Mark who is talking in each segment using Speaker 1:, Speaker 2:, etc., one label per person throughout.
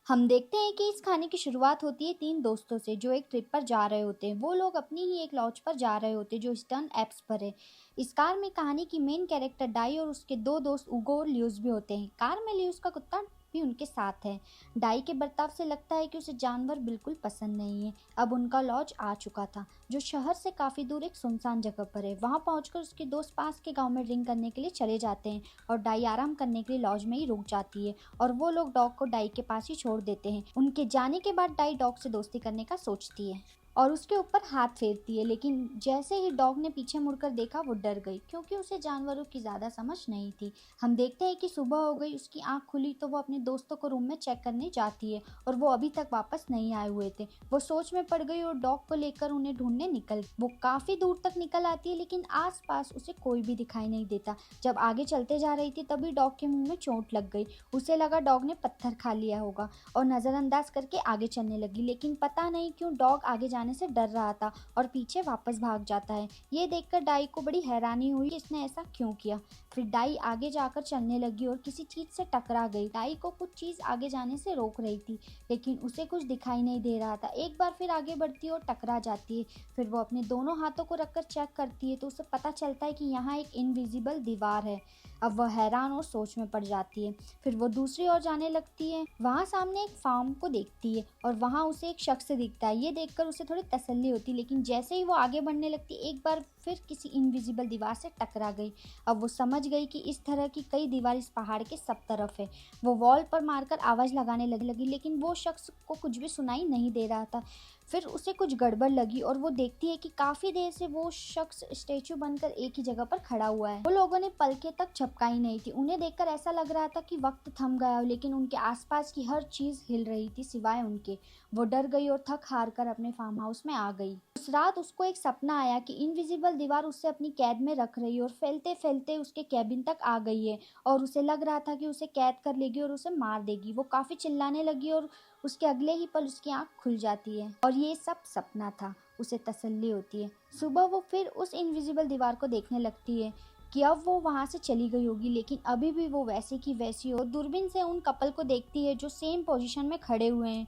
Speaker 1: हम देखते हैं कि इस कहानी की शुरुआत होती है तीन दोस्तों से जो एक ट्रिप पर जा रहे होते हैं। वो लोग अपनी ही एक लॉज पर जा रहे होते हैं जो ईस्टर्न एप्स पर है। इस कार में कहानी की मेन कैरेक्टर डाई और उसके दो दोस्त उगो और ल्यूस भी होते हैं। कार में ल्यूस का कुत्ता भी उनके साथ है। डाई के बर्ताव से लगता है कि उसे जानवर बिल्कुल पसंद नहीं है। अब उनका लॉज आ चुका था जो शहर से काफ़ी दूर एक सुनसान जगह पर है। वहाँ पहुंचकर उसके दोस्त पास के गांव में ड्रिंक करने के लिए चले जाते हैं और डाई आराम करने के लिए लॉज में ही रुक जाती है और वो लोग डॉग को डाई के पास ही छोड़ देते हैं। उनके जाने के बाद डाई डॉग से दोस्ती करने का सोचती है और उसके ऊपर हाथ फेरती है, लेकिन जैसे ही डॉग ने पीछे मुड़कर देखा वो डर गई क्योंकि उसे जानवरों की ज़्यादा समझ नहीं थी। हम देखते हैं कि सुबह हो गई, उसकी आंख खुली तो वो अपने दोस्तों को रूम में चेक करने जाती है और वो अभी तक वापस नहीं आए हुए थे। वो सोच में पड़ गई और डॉग को लेकर उन्हें ढूंढने निकल। वो काफ़ी दूर तक निकल आती है लेकिन आसपास उसे कोई भी दिखाई नहीं देता। जब आगे चलते जा रही थी तभी डॉग के मुंह में चोट लग गई। उसे लगा डॉग ने पत्थर खा लिया होगा और नज़रअंदाज करके आगे चलने लगी, लेकिन पता नहीं क्यों डॉग आगे जाने से डर रहा था और पीछे वापस भाग जाता है। ये देखकर डाई को बड़ी हैरानी हुई कि इसने ऐसा क्यों किया। फिर डाई आगे जाकर चलने लगी और किसी चीज से टकरा गई। डाई को कुछ चीज आगे जाने से रोक रही थी लेकिन उसे कुछ दिखाई नहीं दे रहा था। एक बार फिर आगे बढ़ती है और टकरा जाती है। फिर वो अपने दोनों हाथों को रखकर चेक करती है तो उसे पता चलता है कि यहाँ एक इनविजिबल दीवार है। अब वह हैरान और सोच में पड़ जाती है। फिर वो दूसरी ओर जाने लगती है। वहाँ सामने एक फार्म को देखती है और वहाँ उसे एक शख्स दिखता है। ये देखकर उसे थोड़ी तसल्ली होती, लेकिन जैसे ही वो आगे बढ़ने लगती एक बार फिर किसी इनविजिबल दीवार से टकरा गई। अब वो समझ गई कि इस तरह की कई दीवार इस पहाड़ के सब तरफ है। वो वॉल पर मारकर आवाज़ लगाने लगी लेकिन वो शख्स को कुछ भी सुनाई नहीं दे रहा था। फिर उसे कुछ गड़बड़ लगी और वो देखती है कि काफ़ी देर से वो शख्स स्टेचू बनकर एक ही जगह पर खड़ा हुआ है। वो लोगों ने पलकें तक झपकाई नहीं थी। उन्हें देखकर ऐसा लग रहा था कि वक्त थम गया हो, लेकिन उनके आसपास की हर चीज़ हिल रही थी सिवाय उनके। वो डर गई और थक हार कर अपने फार्म हाउस में आ गई। उस रात उसको एक सपना आया कि इनविजिबल दीवार उससे अपनी कैद में रख रही है और फैलते फैलते उसके कैबिन तक आ गई है और उसे लग रहा था कि उसे कैद कर लेगी और उसे मार देगी। वो काफ़ी चिल्लाने लगी और उसके अगले ही पल उसकी आंख खुल जाती है और ये सब सपना था। उसे तसल्ली होती है। सुबह वो फिर उस इनविजिबल दीवार को देखने लगती है कि अब वो वहाँ से चली गई होगी, लेकिन अभी भी वो वैसी की वैसी हो। दूरबीन से उन कपल को देखती है जो सेम पोजीशन में खड़े हुए हैं।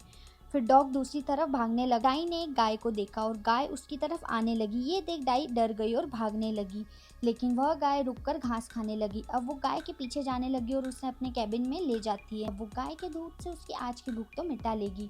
Speaker 1: फिर डॉग दूसरी तरफ भागने लगा। डाई ने एक गाय को देखा और गाय उसकी तरफ आने लगी। ये देख डाई डर गई और भागने लगी, लेकिन वह गाय रुककर घास खाने लगी। अब वो गाय के पीछे जाने लगी और उसे अपने कैबिन में ले जाती है। वो गाय के दूध से उसकी आज की भूख तो मिटा लेगी।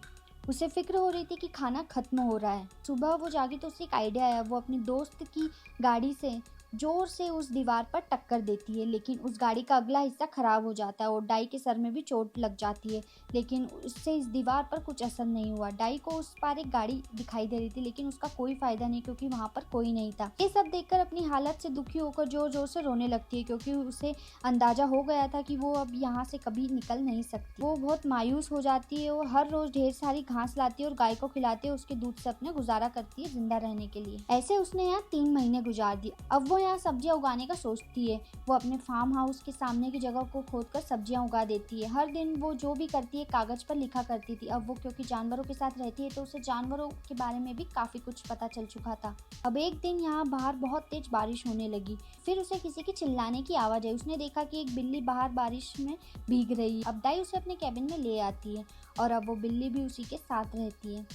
Speaker 1: उसे फिक्र हो रही थी कि खाना खत्म हो रहा है। सुबह वो जागी तो उसे एक आइडिया आया। वो अपनी दोस्त की गाड़ी से जोर से उस दीवार पर टक्कर देती है, लेकिन उस गाड़ी का अगला हिस्सा खराब हो जाता है और डाई के सर में भी चोट लग जाती है, लेकिन उससे इस दीवार पर कुछ असर नहीं हुआ। डाई को उस पार एक गाड़ी दिखाई दे रही थी लेकिन उसका कोई फायदा नहीं क्योंकि वहाँ पर कोई नहीं था। ये सब देखकर अपनी हालत से दुखी होकर जोर जोर से रोने लगती है क्योंकि उसे अंदाजा हो गया था कि वो अब यहाँ से कभी निकल नहीं सकती। वो बहुत मायूस हो जाती है और हर रोज ढेर सारी घास लाती है और गाय को खिलाती है। उसके दूध से अपने गुजारा करती है जिंदा रहने के लिए। ऐसे उसने यहाँ 3 महीने गुजार दिए। अब वो यहाँ सब्जियां उगाने का सोचती है। वो अपने फार्म हाउस के सामने की जगह को खोदकर सब्जियां उगा देती है। हर दिन वो जो भी करती है कागज पर लिखा करती थी। अब वो क्योंकि जानवरों के साथ रहती है तो उसे जानवरों के बारे में भी काफी कुछ पता चल चुका था। अब एक दिन यहाँ बाहर बहुत तेज बारिश होने लगी। फिर उसे किसी की चिल्लाने की आवाज आई। उसने देखा कि एक बिल्ली बाहर बारिश में भीग रही है। अब डाई उसे अपने कैबिन में ले आती है और अब वो बिल्ली भी उसी के साथ रहती है।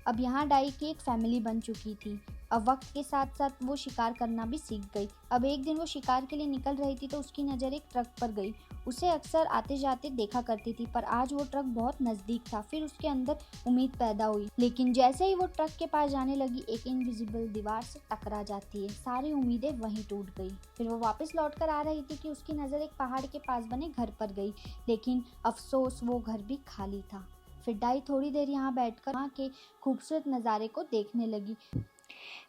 Speaker 1: अब यहाँ डाई की एक फैमिली बन चुकी थी। अब वक्त के साथ साथ वो शिकार करना भी सीख गई। अब एक दिन वो शिकार के लिए निकल रही थी तो उसकी नज़र एक ट्रक पर गई। उसे अक्सर आते जाते देखा करती थी पर आज वो ट्रक बहुत नज़दीक था। फिर उसके अंदर उम्मीद पैदा हुई, लेकिन जैसे ही वो ट्रक के पास जाने लगी एक इनविजिबल दीवार से टकरा जाती है। सारी उम्मीदें वहीं टूट गई। फिर वो वापस लौट कर आ रही थी कि उसकी नज़र एक पहाड़ के पास बने घर पर गई, लेकिन अफसोस वो घर भी खाली था। फिर डाई थोड़ी देर यहाँ बैठकर वहाँ के खूबसूरत नज़ारे को देखने लगी।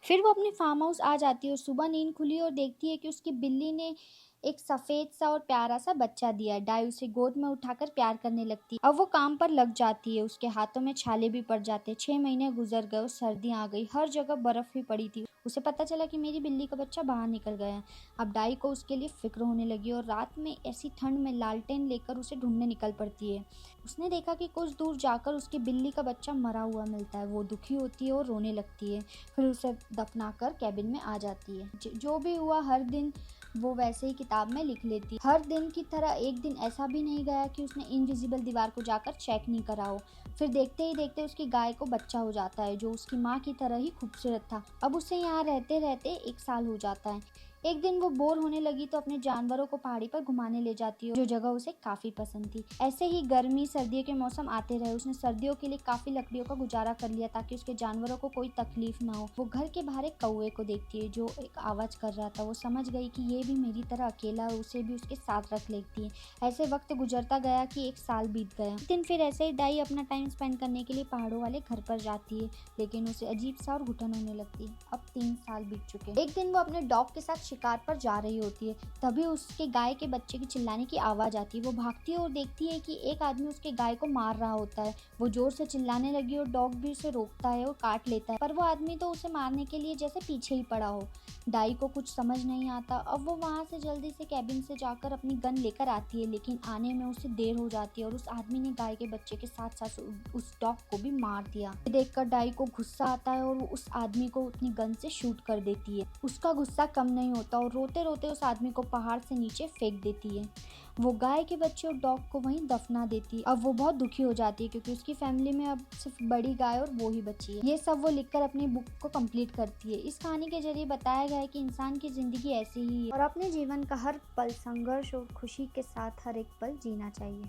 Speaker 1: फिर वो अपने फार्म हाउस आ जाती है और सुबह नींद खुली और देखती है कि उसकी बिल्ली ने एक सफ़ेद सा और प्यारा सा बच्चा दिया है। डाई उसे गोद में उठाकर प्यार करने लगती है। अब वो काम पर लग जाती है। उसके हाथों में छाले भी पड़ जाते हैं। 6 महीने गुजर गए और सर्दी आ गई। हर जगह बर्फ ही पड़ी थी। उसे पता चला कि मेरी बिल्ली का बच्चा बाहर निकल गया है। अब डाई को उसके लिए फिक्र होने लगी और रात में ऐसी ठंड में लालटेन लेकर उसे ढूंढने निकल पड़ती है। उसने देखा कि कुछ दूर जाकर उसकी बिल्ली का बच्चा मरा हुआ मिलता है। वो दुखी होती है और रोने लगती है। फिर उसे दफनाकर कैबिन में आ जाती है। जो भी हुआ हर दिन वो वैसे ही किताब में लिख लेती है। हर दिन की तरह एक दिन ऐसा भी नहीं गया कि उसने इनविजिबल दीवार को जाकर चेक नहीं करा हो। फिर देखते ही देखते उसकी गाय को बच्चा हो जाता है जो उसकी माँ की तरह ही खूबसूरत था। अब उसे यहाँ रहते रहते 1 साल हो जाता है। एक दिन वो बोर होने लगी तो अपने जानवरों को पहाड़ी पर घुमाने ले जाती है, जो जगह उसे काफी पसंद थी। ऐसे ही गर्मी सर्दियों के मौसम आते रहे। उसने सर्दियों के लिए काफी लकड़ियों का गुजारा कर लिया ताकि उसके जानवरों को कोई तकलीफ ना हो। वो घर के बाहर एक कौवे को देखती है जो एक आवाज कर रहा था। वो समझ गई कि ये भी मेरी तरह अकेला है, उसे भी उसके साथ रख लेती है। ऐसे वक्त गुजरता गया कि 1 साल बीत गया। एक दिन फिर ऐसे ही डाई अपना टाइम स्पेंड करने के लिए पहाड़ों वाले घर पर जाती है, लेकिन उसे अजीब सा और घुटन होने लगती है। अब 3 साल बीत चुके। एक दिन वो अपने डॉग के साथ शिकार पर जा रही होती है। तभी उसके गाय के बच्चे की चिल्लाने की आवाज आती है। वो भागती है और देखती है कि एक आदमी उसके गाय को मार रहा होता है। वो जोर से चिल्लाने लगी और डॉग भी उसे रोकता है और काट लेता है, पर वो आदमी तो उसे मारने के लिए जैसे पीछे ही पड़ा हो। डाई को कुछ समझ नहीं आता। अब वो वहां से जल्दी से कैबिन से जाकर अपनी गन लेकर आती है, लेकिन आने में उसे देर हो जाती है और उस आदमी ने गाय के बच्चे के साथ साथ उस डॉग को भी मार दिया। ये देखकर डाई को गुस्सा आता है और वो उस आदमी को अपनी गन से शूट कर देती है। उसका गुस्सा कम नहीं होता और रोते रोते उस आदमी को पहाड़ से नीचे फेंक देती है। वो गाय के बच्चे और डॉग को वहीं दफना देती है। अब वो बहुत दुखी हो जाती है क्योंकि उसकी फैमिली में अब सिर्फ बड़ी गाय और वो ही बची है। ये सब वो लिखकर अपनी बुक को कंप्लीट करती है। इस कहानी के जरिए बताया गया है कि इंसान की जिंदगी ऐसी ही है और अपने जीवन का हर पल संघर्ष और खुशी के साथ हर एक पल जीना चाहिए।